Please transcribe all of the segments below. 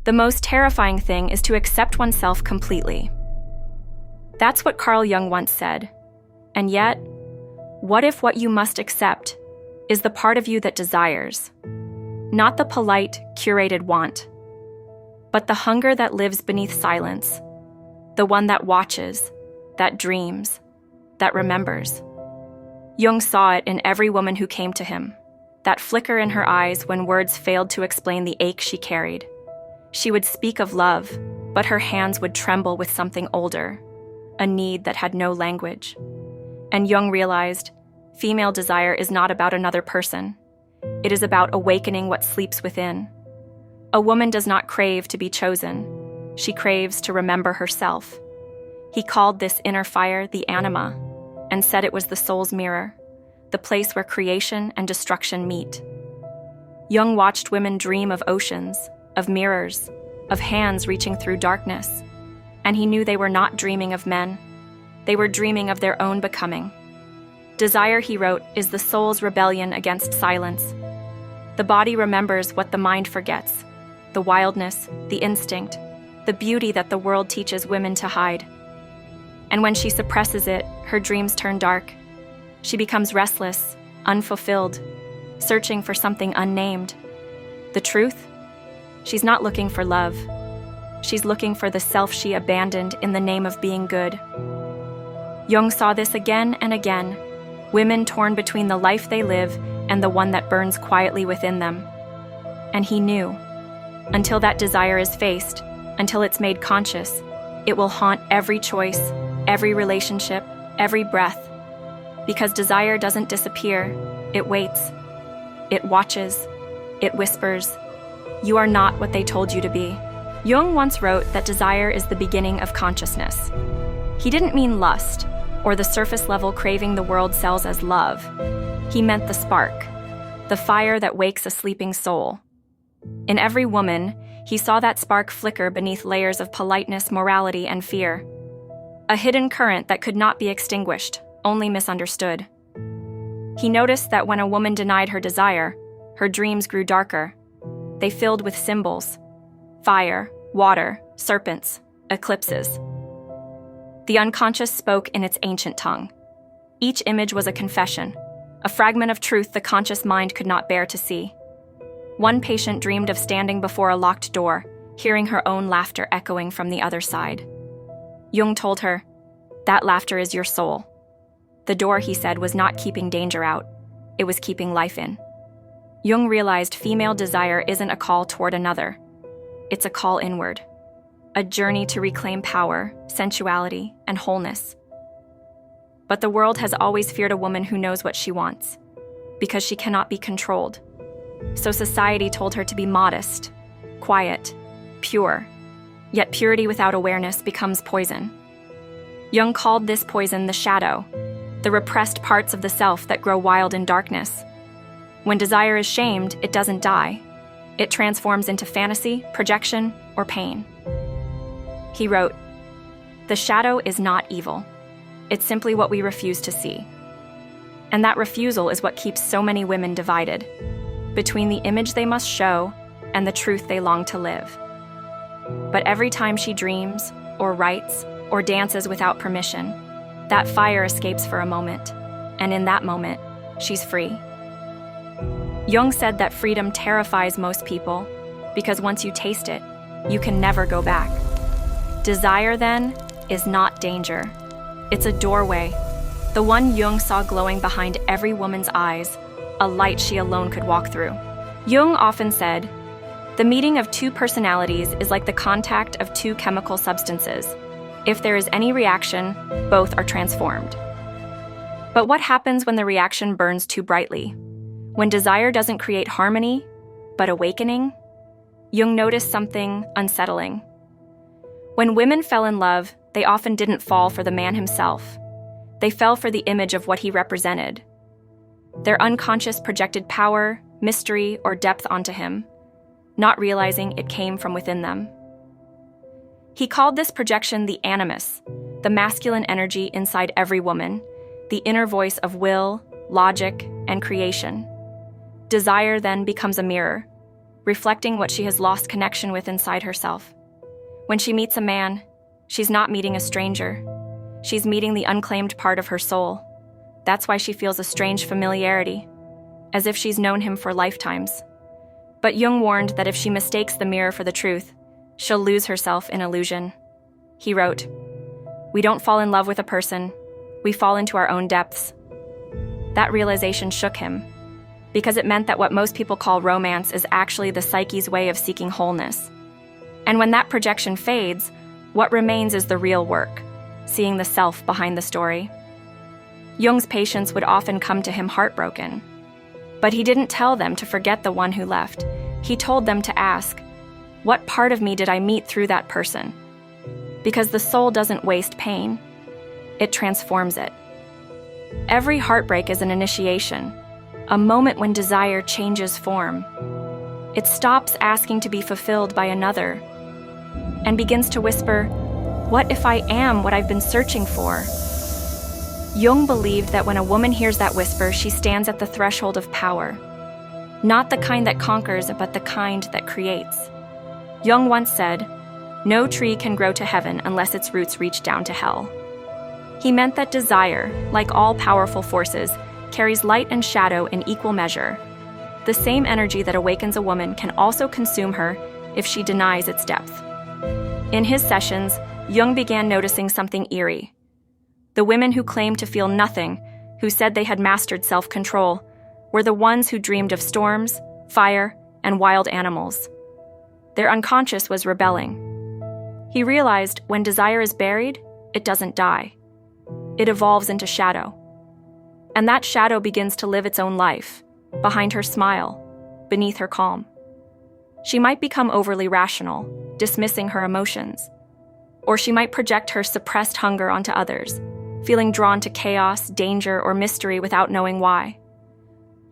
The most terrifying thing is to accept oneself completely. That's what Carl Jung once said. And yet, what if what you must accept is the part of you that desires? Not the polite, curated want, but the hunger that lives beneath silence, the one that watches, that dreams, that remembers. Jung saw it in every woman who came to him, that flicker in her eyes when words failed to explain the ache she carried. She would speak of love, but her hands would tremble with something older, a need that had no language. And Jung realized, female desire is not about another person. It is about awakening what sleeps within. A woman does not crave to be chosen. She craves to remember herself. He called this inner fire the Anima, and said it was the soul's mirror, the place where creation and destruction meet. Jung watched women dream of oceans, of mirrors, of hands reaching through darkness, and he knew they were not dreaming of men. They were dreaming of their own becoming. Desire, he wrote, is the soul's rebellion against silence. The body remembers what the mind forgets, the wildness, the instinct, the beauty that the world teaches women to hide. And when she suppresses it, her dreams turn dark. She becomes restless, unfulfilled, searching for something unnamed. The truth? She's not looking for love. She's looking for the self she abandoned in the name of being good. Jung saw this again and again, women torn between the life they live and the one that burns quietly within them. And he knew, until that desire is faced, until it's made conscious, it will haunt every choice, every relationship, every breath. Because desire doesn't disappear, it waits, it watches, it whispers, "You are not what they told you to be." Jung once wrote that desire is the beginning of consciousness. He didn't mean lust, or the surface-level craving the world sells as love. He meant the spark, the fire that wakes a sleeping soul. In every woman, he saw that spark flicker beneath layers of politeness, morality, and fear. A hidden current that could not be extinguished, only misunderstood. He noticed that when a woman denied her desire, her dreams grew darker. They filled with symbols: fire, water, serpents, eclipses. The unconscious spoke in its ancient tongue. Each image was a confession, a fragment of truth the conscious mind could not bear to see. One patient dreamed of standing before a locked door, hearing her own laughter echoing from the other side. Jung told her, "That laughter is your soul." The door, he said, was not keeping danger out. It was keeping life in. Jung realized female desire isn't a call toward another. It's a call inward. A journey to reclaim power, sensuality, and wholeness. But the world has always feared a woman who knows what she wants, because she cannot be controlled. So society told her to be modest, quiet, pure. Yet purity without awareness becomes poison. Jung called this poison the shadow, the repressed parts of the self that grow wild in darkness. When desire is shamed, it doesn't die. It transforms into fantasy, projection, or pain. He wrote, "The shadow is not evil. It's simply what we refuse to see." And that refusal is what keeps so many women divided, between the image they must show and the truth they long to live. But every time she dreams, or writes, or dances without permission, that fire escapes for a moment, and in that moment, she's free. Jung said that freedom terrifies most people, because once you taste it, you can never go back. Desire, then, is not danger. It's a doorway, the one Jung saw glowing behind every woman's eyes, a light she alone could walk through. Jung often said, "The meeting of two personalities is like the contact of two chemical substances. If there is any reaction, both are transformed." But what happens when the reaction burns too brightly? When desire doesn't create harmony, but awakening? Jung noticed something unsettling. When women fell in love, they often didn't fall for the man himself. They fell for the image of what he represented. Their unconscious projected power, mystery, or depth onto him, not realizing it came from within them. He called this projection the animus, the masculine energy inside every woman, the inner voice of will, logic, and creation. Desire then becomes a mirror, reflecting what she has lost connection with inside herself. When she meets a man, she's not meeting a stranger. She's meeting the unclaimed part of her soul. That's why she feels a strange familiarity, as if she's known him for lifetimes. But Jung warned that if she mistakes the mirror for the truth, she'll lose herself in illusion. He wrote, "We don't fall in love with a person, we fall into our own depths." That realization shook him, because it meant that what most people call romance is actually the psyche's way of seeking wholeness. And when that projection fades, what remains is the real work, seeing the self behind the story. Jung's patients would often come to him heartbroken. But he didn't tell them to forget the one who left. He told them to ask, what part of me did I meet through that person? Because the soul doesn't waste pain. It transforms it. Every heartbreak is an initiation, a moment when desire changes form. It stops asking to be fulfilled by another and begins to whisper, what if I am what I've been searching for? Jung believed that when a woman hears that whisper, she stands at the threshold of power. Not the kind that conquers, but the kind that creates. Jung once said, "No tree can grow to heaven unless its roots reach down to hell." He meant that desire, like all powerful forces, carries light and shadow in equal measure. The same energy that awakens a woman can also consume her if she denies its depth. In his sessions, Jung began noticing something eerie. The women who claimed to feel nothing, who said they had mastered self-control, were the ones who dreamed of storms, fire, and wild animals. Their unconscious was rebelling. He realized when desire is buried, it doesn't die. It evolves into shadow. And that shadow begins to live its own life, behind her smile, beneath her calm. She might become overly rational, dismissing her emotions. Or she might project her suppressed hunger onto others, feeling drawn to chaos, danger, or mystery without knowing why.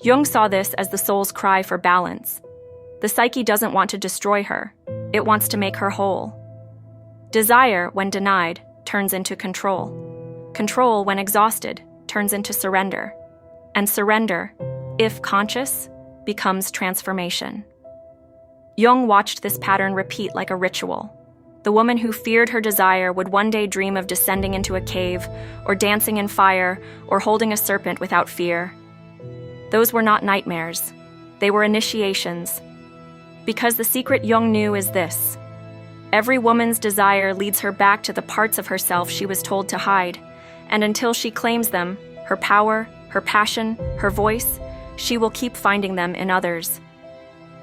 Jung saw this as the soul's cry for balance. The psyche doesn't want to destroy her. It wants to make her whole. Desire, when denied, turns into control. Control, when exhausted, turns into surrender. And surrender, if conscious, becomes transformation. Jung watched this pattern repeat like a ritual. The woman who feared her desire would one day dream of descending into a cave, or dancing in fire, or holding a serpent without fear. Those were not nightmares. They were initiations. Because the secret Jung knew is this: every woman's desire leads her back to the parts of herself she was told to hide, and until she claims them, her power, her passion, her voice, she will keep finding them in others.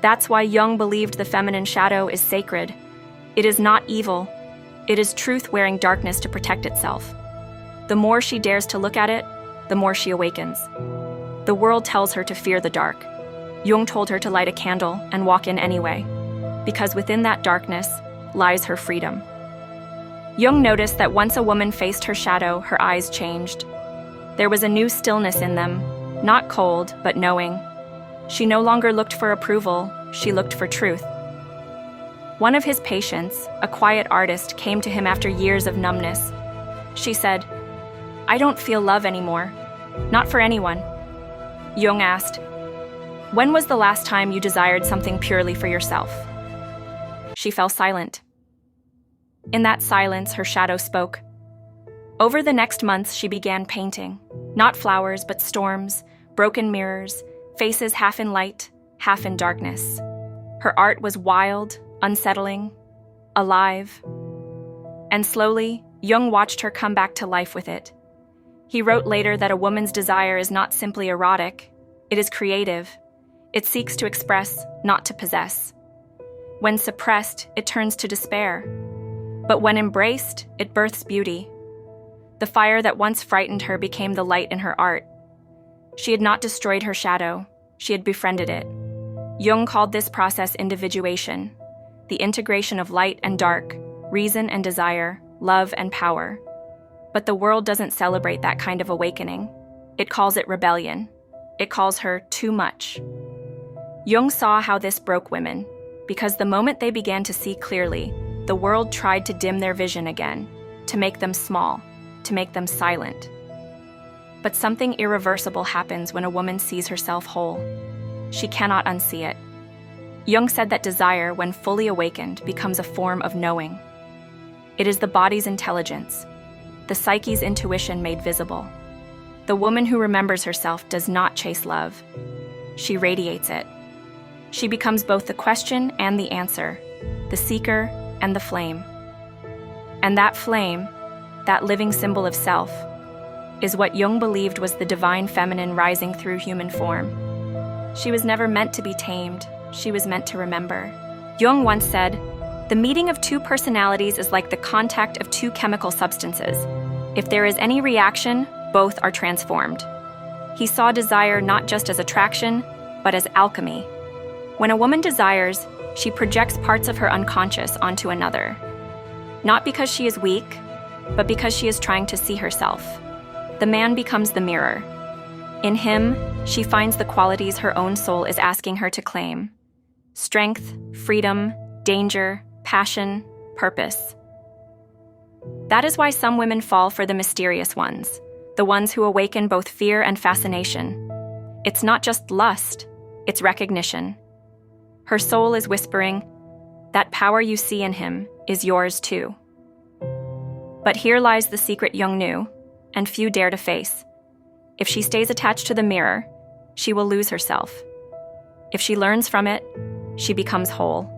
That's why Jung believed the feminine shadow is sacred. It is not evil. It is truth wearing darkness to protect itself. The more she dares to look at it, the more she awakens. The world tells her to fear the dark. Jung told her to light a candle and walk in anyway, because within that darkness lies her freedom. Jung noticed that once a woman faced her shadow, her eyes changed. There was a new stillness in them, not cold, but knowing. She no longer looked for approval, she looked for truth. One of his patients, a quiet artist, came to him after years of numbness. She said, "I don't feel love anymore. Not for anyone." Jung asked, "When was the last time you desired something purely for yourself?" She fell silent. In that silence, her shadow spoke. Over the next months, she began painting. Not flowers, but storms, broken mirrors, faces half in light, half in darkness. Her art was wild, unsettling, alive. And slowly, Jung watched her come back to life with it. He wrote later that a woman's desire is not simply erotic, it is creative. It seeks to express, not to possess. When suppressed, it turns to despair. But when embraced, it births beauty. The fire that once frightened her became the light in her art. She had not destroyed her shadow, she had befriended it. Jung called this process individuation, the integration of light and dark, reason and desire, love and power. But the world doesn't celebrate that kind of awakening. It calls it rebellion. It calls her too much. Jung saw how this broke women, because the moment they began to see clearly, the world tried to dim their vision again, to make them small, to make them silent. But something irreversible happens when a woman sees herself whole. She cannot unsee it. Jung said that desire, when fully awakened, becomes a form of knowing. It is the body's intelligence, the psyche's intuition made visible. The woman who remembers herself does not chase love. She radiates it. She becomes both the question and the answer, the seeker and the flame. And that flame, that living symbol of self, is what Jung believed was the divine feminine rising through human form. She was never meant to be tamed, she was meant to remember. Jung once said, "The meeting of two personalities is like the contact of two chemical substances. If there is any reaction, both are transformed." He saw desire not just as attraction, but as alchemy. When a woman desires, she projects parts of her unconscious onto another. Not because she is weak, but because she is trying to see herself. The man becomes the mirror. In him, she finds the qualities her own soul is asking her to claim: strength, freedom, danger, passion, purpose. That is why some women fall for the mysterious ones, the ones who awaken both fear and fascination. It's not just lust, it's recognition. Her soul is whispering, that power you see in him is yours too. But here lies the secret Jung knew, and few dare to face. If she stays attached to the mirror, she will lose herself. If she learns from it, she becomes whole.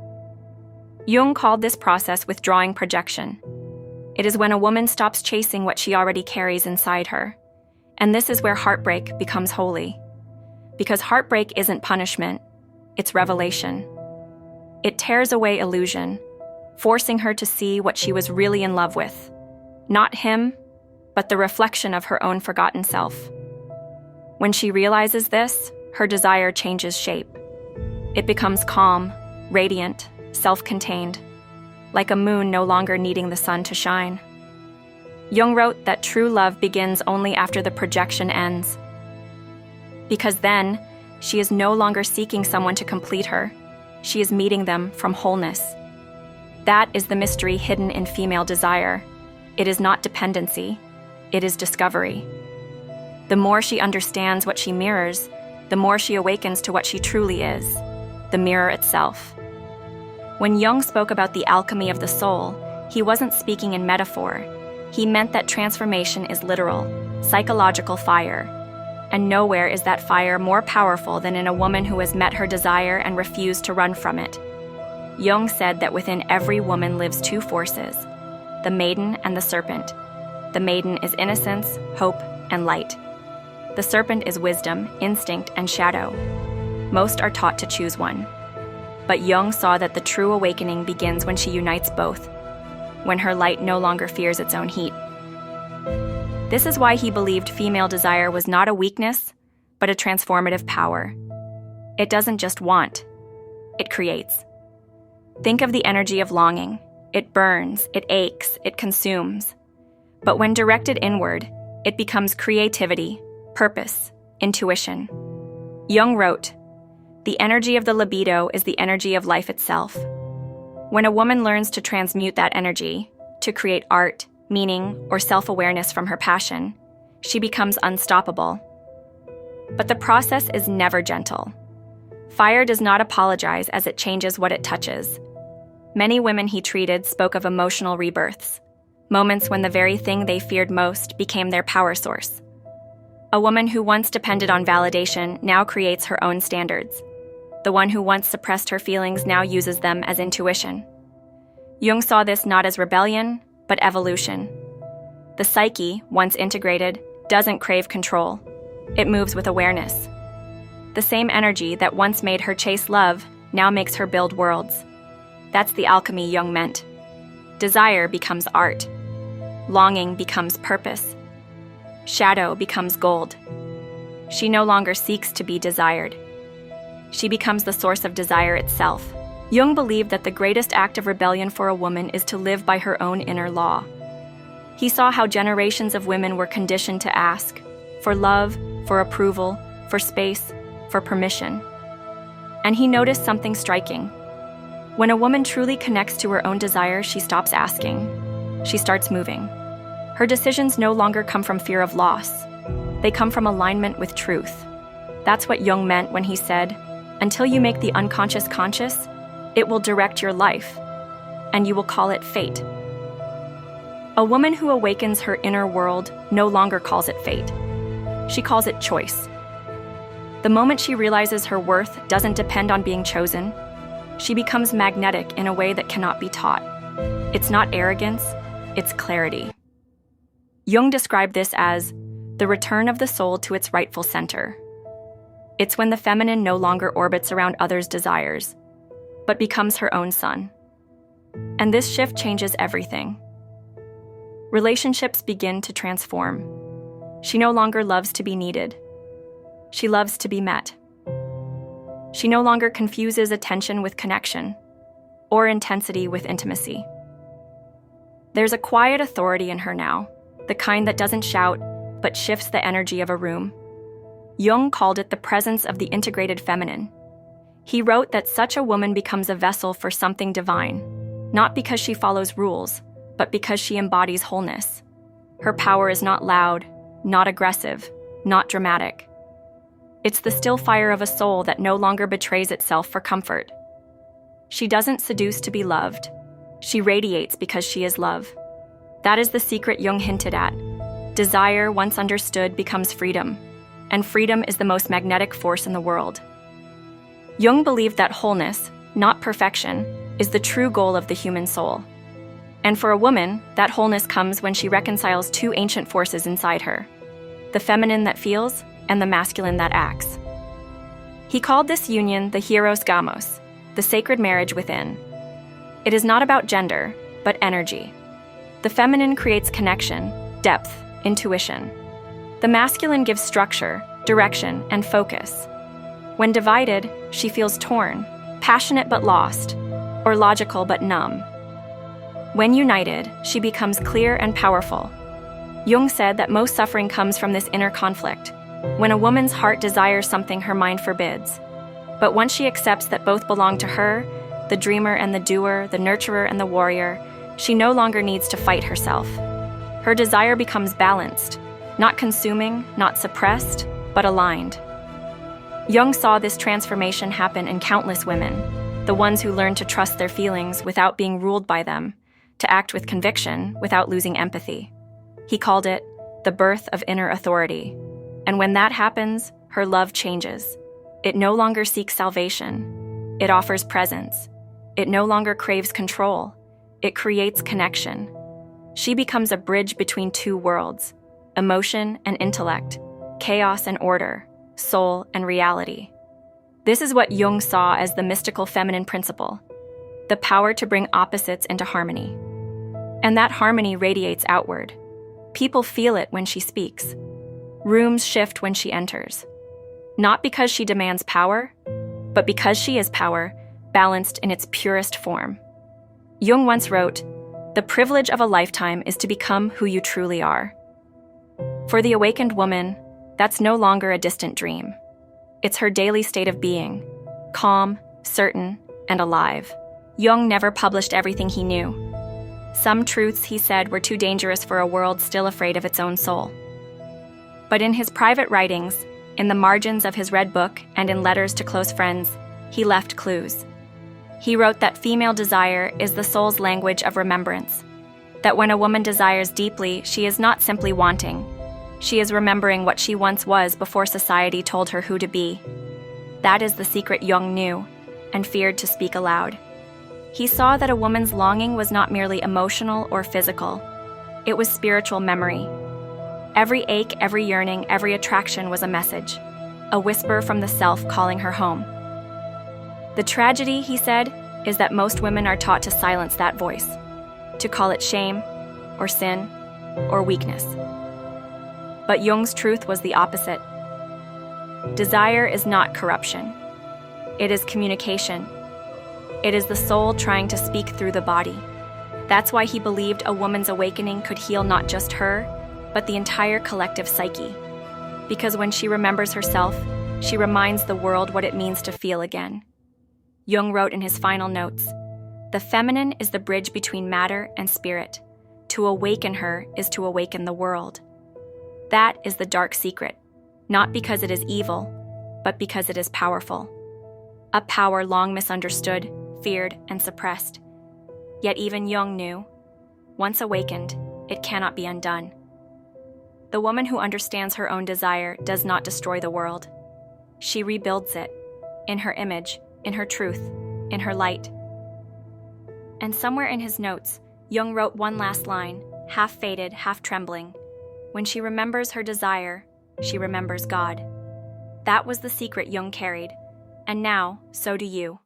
Jung called this process withdrawing projection. It is when a woman stops chasing what she already carries inside her. And this is where heartbreak becomes holy. Because heartbreak isn't punishment, it's revelation. It tears away illusion, forcing her to see what she was really in love with. Not him, but the reflection of her own forgotten self. When she realizes this, her desire changes shape. It becomes calm, radiant, self-contained, like a moon no longer needing the sun to shine. Jung wrote that true love begins only after the projection ends. Because then, she is no longer seeking someone to complete her. She is meeting them from wholeness. That is the mystery hidden in female desire. It is not dependency, it is discovery. The more she understands what she mirrors, the more she awakens to what she truly is, the mirror itself. When Jung spoke about the alchemy of the soul, he wasn't speaking in metaphor. He meant that transformation is literal, psychological fire. And nowhere is that fire more powerful than in a woman who has met her desire and refused to run from it. Jung said that within every woman lives two forces, the maiden and the serpent. The maiden is innocence, hope, and light. The serpent is wisdom, instinct, and shadow. Most are taught to choose one. But Jung saw that the true awakening begins when she unites both, when her light no longer fears its own heat. This is why he believed female desire was not a weakness, but a transformative power. It doesn't just want, it creates. Think of the energy of longing. It burns, it aches, it consumes. But when directed inward, it becomes creativity, purpose, intuition. Jung wrote, "The energy of the libido is the energy of life itself." When a woman learns to transmute that energy, to create art, meaning, or self-awareness from her passion, she becomes unstoppable. But the process is never gentle. Fire does not apologize as it changes what it touches. Many women he treated spoke of emotional rebirths, moments when the very thing they feared most became their power source. A woman who once depended on validation now creates her own standards. The one who once suppressed her feelings now uses them as intuition. Jung saw this not as rebellion, but evolution. The psyche, once integrated, doesn't crave control. It moves with awareness. The same energy that once made her chase love now makes her build worlds. That's the alchemy Jung meant. Desire becomes art. Longing becomes purpose. Shadow becomes gold. She no longer seeks to be desired. She becomes the source of desire itself. Jung believed that the greatest act of rebellion for a woman is to live by her own inner law. He saw how generations of women were conditioned to ask for love, for approval, for space, for permission. And he noticed something striking. When a woman truly connects to her own desire, she stops asking. She starts moving. Her decisions no longer come from fear of loss. They come from alignment with truth. That's what Jung meant when he said, Until you make the unconscious conscious, it will direct your life, and you will call it fate. A woman who awakens her inner world no longer calls it fate. She calls it choice. The moment she realizes her worth doesn't depend on being chosen, she becomes magnetic in a way that cannot be taught. It's not arrogance, it's clarity. Jung described this as the return of the soul to its rightful center. It's when the feminine no longer orbits around others' desires, but becomes her own sun. And this shift changes everything. Relationships begin to transform. She no longer loves to be needed. She loves to be met. She no longer confuses attention with connection, or intensity with intimacy. There's a quiet authority in her now, the kind that doesn't shout, but shifts the energy of a room. Jung called it the presence of the integrated feminine. He wrote that such a woman becomes a vessel for something divine, not because she follows rules, but because she embodies wholeness. Her power is not loud, not aggressive, not dramatic. It's the still fire of a soul that no longer betrays itself for comfort. She doesn't seduce to be loved. She radiates because she is love. That is the secret Jung hinted at. Desire, once understood, becomes freedom, and freedom is the most magnetic force in the world. Jung believed that wholeness, not perfection, is the true goal of the human soul. And for a woman, that wholeness comes when she reconciles two ancient forces inside her, the feminine that feels and the masculine that acts. He called this union the hieros gamos, the sacred marriage within. It is not about gender, but energy. The feminine creates connection, depth, intuition. The masculine gives structure, direction, and focus. When divided, she feels torn, passionate but lost, or logical but numb. When united, she becomes clear and powerful. Jung said that most suffering comes from this inner conflict, when a woman's heart desires something her mind forbids. But once she accepts that both belong to her, the dreamer and the doer, the nurturer and the warrior, she no longer needs to fight herself. Her desire becomes balanced, not consuming, not suppressed, but aligned. Jung saw this transformation happen in countless women, the ones who learned to trust their feelings without being ruled by them, to act with conviction without losing empathy. He called it the birth of inner authority. And when that happens, her love changes. It no longer seeks salvation. It offers presence. It no longer craves control. It creates connection. She becomes a bridge between two worlds, emotion and intellect, chaos and order, soul and reality. This is what Jung saw as the mystical feminine principle, the power to bring opposites into harmony. And that harmony radiates outward. People feel it when she speaks. Rooms shift when she enters. Not because she demands power, but because she is power, balanced in its purest form. Jung once wrote, "The privilege of a lifetime is to become who you truly are." For the awakened woman, that's no longer a distant dream. It's her daily state of being, calm, certain, and alive. Jung never published everything he knew. Some truths, he said, were too dangerous for a world still afraid of its own soul. But in his private writings, in the margins of his red book, and in letters to close friends, he left clues. He wrote that female desire is the soul's language of remembrance, that when a woman desires deeply, she is not simply wanting. She is remembering what she once was before society told her who to be. That is the secret Jung knew, and feared to speak aloud. He saw that a woman's longing was not merely emotional or physical. It was spiritual memory. Every ache, every yearning, every attraction was a message, a whisper from the self calling her home. The tragedy, he said, is that most women are taught to silence that voice, to call it shame, or sin, or weakness. But Jung's truth was the opposite. Desire is not corruption. It is communication. It is the soul trying to speak through the body. That's why he believed a woman's awakening could heal not just her, but the entire collective psyche. Because when she remembers herself, she reminds the world what it means to feel again. Jung wrote in his final notes, "The feminine is the bridge between matter and spirit. To awaken her is to awaken the world." That is the dark secret, not because it is evil, but because it is powerful. a power long misunderstood, feared, and suppressed. Yet even Jung knew, once awakened, it cannot be undone. The woman who understands her own desire does not destroy the world. She rebuilds it, in her image, in her truth, in her light. And somewhere in his notes, Jung wrote one last line, half faded, half trembling. When she remembers her desire, she remembers God. That was the secret Jung carried, and now, so do you.